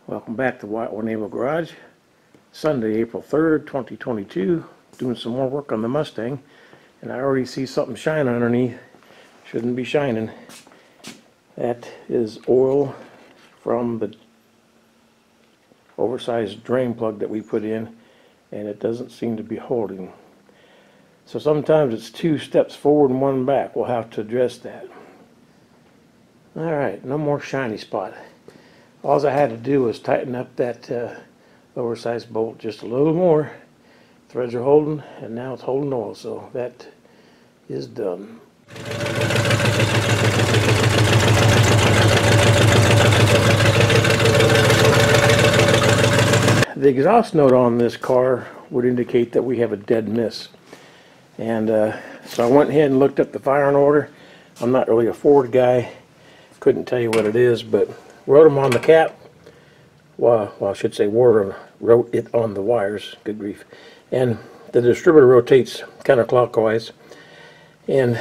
Welcome back to White One Naval Garage. Sunday, April 3rd, 2022. Doing some more work on the Mustang, and I already see something shine underneath. Shouldn't be shining. That is oil from the oversized drain plug that we put in, and it doesn't seem to be holding. So sometimes it's 2 steps forward and 1 back. We'll have to address that. Alright, no more shiny spot. All I had to do was tighten up that oversized bolt just a little more. Threads are holding, and now it's holding oil, so that is done. The exhaust note on this car would indicate that we have a dead miss. And so I went ahead and looked up the firing order. I'm not really a Ford guy. Couldn't tell you what it is, but wrote them on the cap. Well, I should say wrote it on the wires. Good grief. And the distributor rotates counterclockwise. And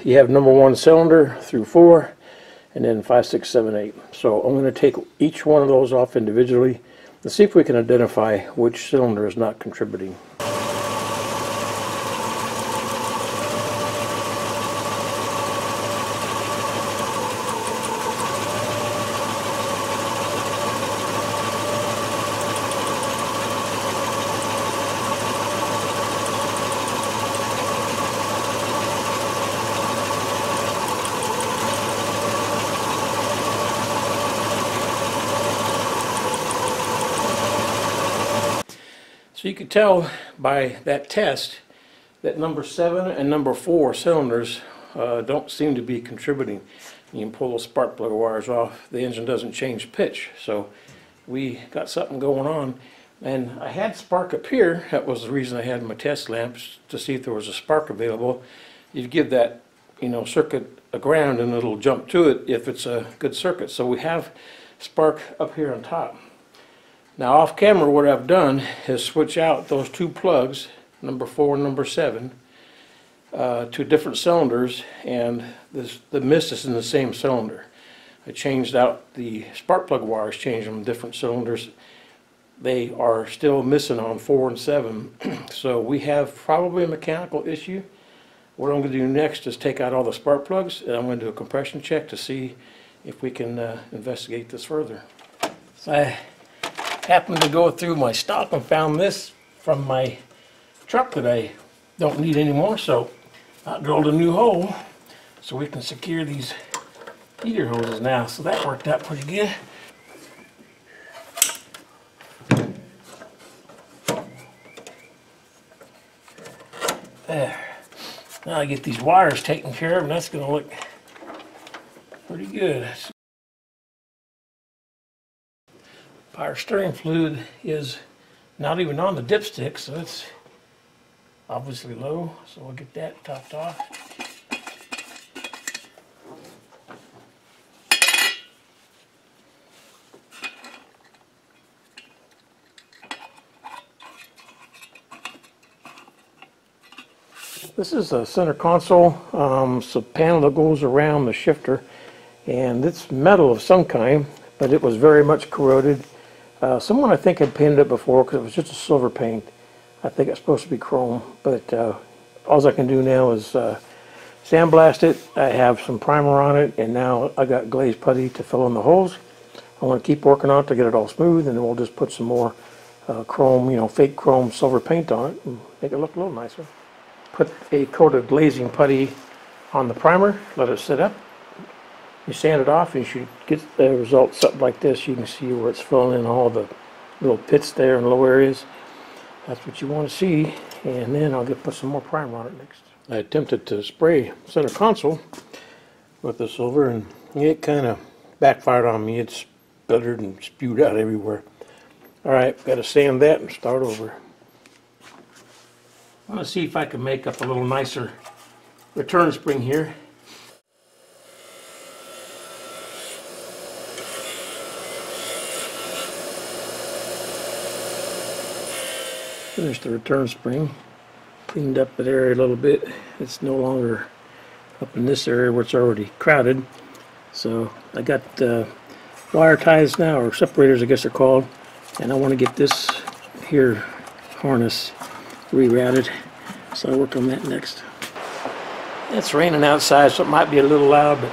you have number 1 cylinder through 4, and then 5, 6, 7, 8. So I'm going to take each one of those off individually and see if we can identify which cylinder is not contributing. So you can tell by that test that number 7 and number 4 cylinders don't seem to be contributing. You can pull those spark plug wires off, the engine doesn't change pitch. So we got something going on. And I had spark up here. That was the reason I had my test lamps, to see if there was a spark available. You give that, circuit a ground and it'll jump to it if it's a good circuit. So we have spark up here on top. Now off camera, what I've done is switch out those 2 plugs, number 4 and number 7, to different cylinders, and the mist is in the same cylinder. I changed out the spark plug wires, changed them to different cylinders. They are still missing on 4 and 7, so we have probably a mechanical issue. What I'm going to do next is take out all the spark plugs, and I'm going to do a compression check to see if we can investigate this further. So I happened to go through my stock and found this from my truck that I don't need anymore, so I drilled a new hole so we can secure these heater hoses now. So that worked out pretty good. There. Now I get these wires taken care of, and that's going to look pretty good. Power steering fluid is not even on the dipstick, so it's obviously low, so we'll get that topped off. This is a center console. It's a panel that goes around the shifter, and it's metal of some kind, but it was very much corroded. Someone I think had painted it before, because it was just a silver paint. I think it's supposed to be chrome, but all I can do now is sandblast it. I have some primer on it, and now I got glazed putty to fill in the holes. I want to keep working on it to get it all smooth, and then we'll just put some more chrome, fake chrome silver paint on it and make it look a little nicer. Put a coat of glazing putty on the primer, let it sit up. You sand it off, and you should get the result something like this. You can see where it's filling in all the little pits there in low areas. That's what you want to see. And then I'll put some more primer on it next. I attempted to spray center console with the silver, and it kind of backfired on me. It sputtered and spewed out everywhere. Alright, got to sand that and start over. I want to see if I can make up a little nicer return spring here. Finished the return spring, cleaned up that area a little bit. It's no longer up in this area where it's already crowded. So I got wire ties now, or separators I guess they're called, and I want to get this here harness rerouted, so I'll work on that next. It's raining outside, so it might be a little loud, but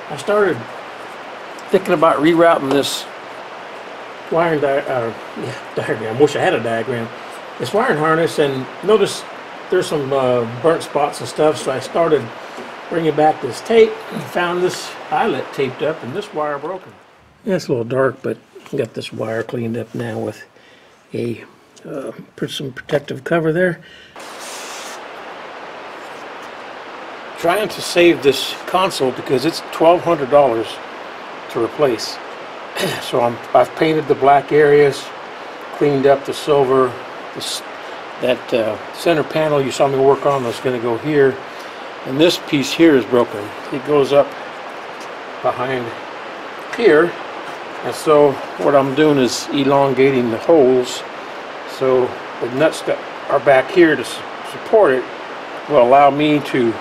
I started thinking about rerouting this wiring diagram. Wish I had a diagram. This wiring harness, and notice there's some burnt spots and stuff, so I started bringing back this tape and found this eyelet taped up and this wire broken. Yeah, it's a little dark, but I got this wire cleaned up now with a some protective cover there. Trying to save this console because it's $1,200 to replace. So I've painted the black areas, cleaned up the silver. That center panel you saw me work on was going to go here, and this piece here is broken. It goes up behind here, and so what I'm doing is elongating the holes so the nuts that are back here to support it will allow me to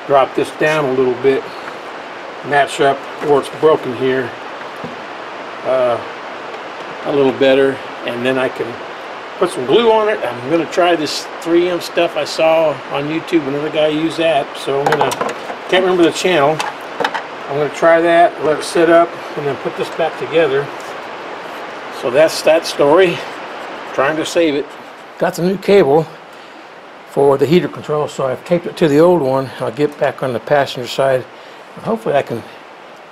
drop this down a little bit, match up where it's broken here a little better, and then I can put some glue on it. I'm going to try this 3M stuff I saw on YouTube. Another guy used that, so can't remember the channel. I'm going to try that, let it sit up, and then put this back together. So that's that story. Trying to save it. Got the new cable for the heater control, so I've taped it to the old one. I'll get back on the passenger side, and hopefully I can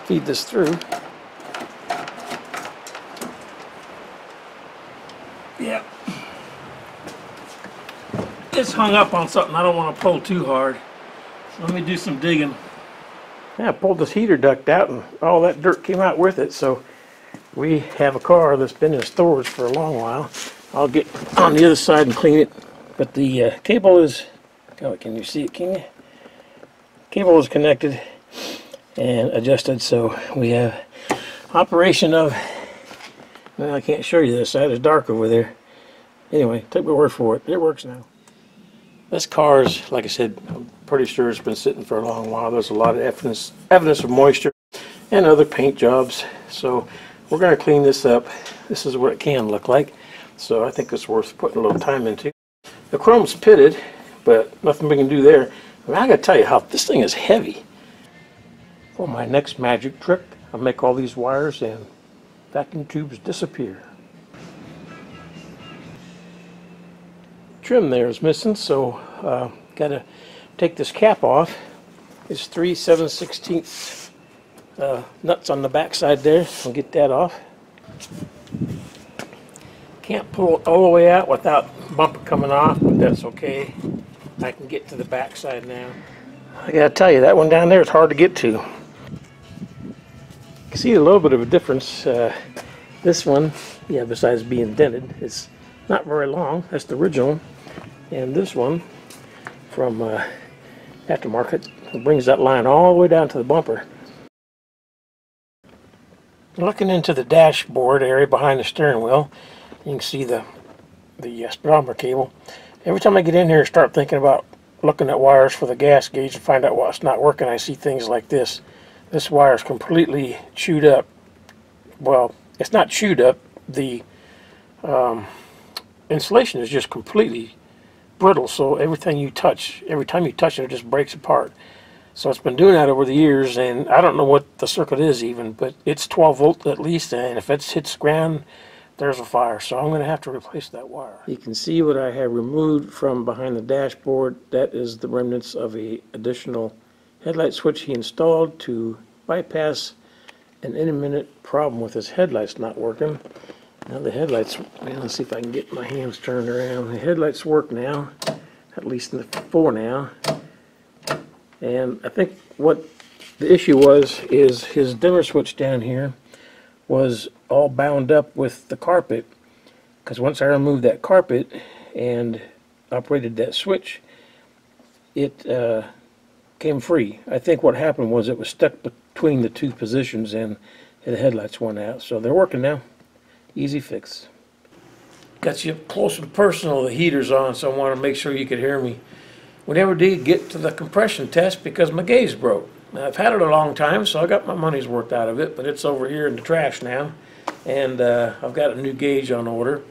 feed this through. Yeah. It's hung up on something I don't want to pull too hard. So let me do some digging. Yeah, I pulled this heater duct out and all that dirt came out with it, so we have a car that's been in storage for a long while. I'll get on the other side and clean it, but the cable is, oh, can you see it, can you? Cable is connected and adjusted, so we have operation of, well, I can't show you this side, it's dark over there. Anyway, take my word for it, it works now. This car is, like I said, I'm pretty sure it's been sitting for a long while. There's a lot of evidence of moisture and other paint jobs, so we're going to clean this up. This is what it can look like, so I think it's worth putting a little time into. The chrome's pitted, but nothing we can do there. I mean, I got to tell you how this thing is heavy. For my next magic trick, I'll make all these wires and vacuum tubes disappear. Trim there is missing, so got to take this cap off. It's 3 7/16 nuts on the back side there. I'll get that off. Can't pull it all the way out without bumper coming off, but that's okay. I can get to the back side now. I gotta tell you, that one down there is hard to get to. You can see a little bit of a difference. This one, yeah, besides being dented, it's not very long. That's the original. And this one from aftermarket brings that line all the way down to the bumper. Looking into the dashboard area behind the steering wheel, you can see the speedometer cable. Every time I get in here and start thinking about looking at wires for the gas gauge and find out what's not working, I see things like this. This wire is completely chewed up. Well, it's not chewed up. The insulation is just completely brittle, so every time you touch it, it just breaks apart. So it's been doing that over the years, and I don't know what the circuit is even, but it's 12 volt at least, and if it hits ground, there's a fire. So I'm going to have to replace that wire. You can see what I have removed from behind the dashboard. That is the remnants of a additional headlight switch he installed to bypass an intermittent problem with his headlights not working. Now the headlights, man, let's see if I can get my hands turned around. The headlights work now, at least in the 4 now. And I think what the issue was is his dimmer switch down here was all bound up with the carpet, because once I removed that carpet and operated that switch, it came free. I think what happened was it was stuck between the 2 positions and the headlights went out. So they're working now. Easy fix. Got you up close and personal. The heater's on, so I want to make sure you could hear me. We never did get to the compression test because my gauge broke. Now, I've had it a long time, so I got my money's worth out of it, but it's over here in the trash now. And I've got a new gauge on order,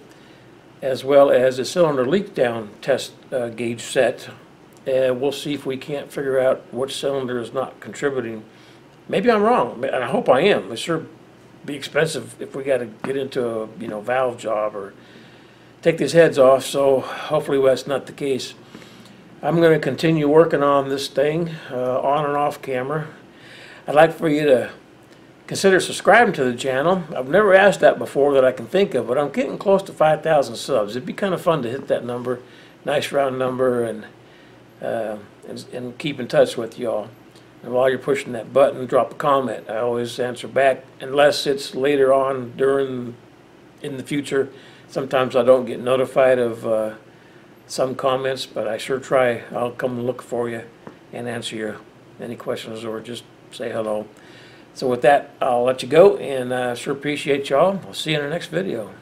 as well as a cylinder leak down test gauge set. We'll see if we can't figure out which cylinder is not contributing. Maybe I'm wrong, and I hope I am. It sure be expensive if we got to get into a valve job or take these heads off, so hopefully that's not the case. I'm going to continue working on this thing on and off camera. I'd like for you to consider subscribing to the channel. I've never asked that before that I can think of, but I'm getting close to 5,000 subs. It'd be kind of fun to hit that number, nice round number, and keep in touch with y'all. And while you're pushing that button, drop a comment. I always answer back, unless it's later on in the future. Sometimes I don't get notified of some comments, but I sure try. I'll come and look for you and answer your any questions or just say hello. So with that, I'll let you go, and I sure appreciate y'all. I'll see you in the next video.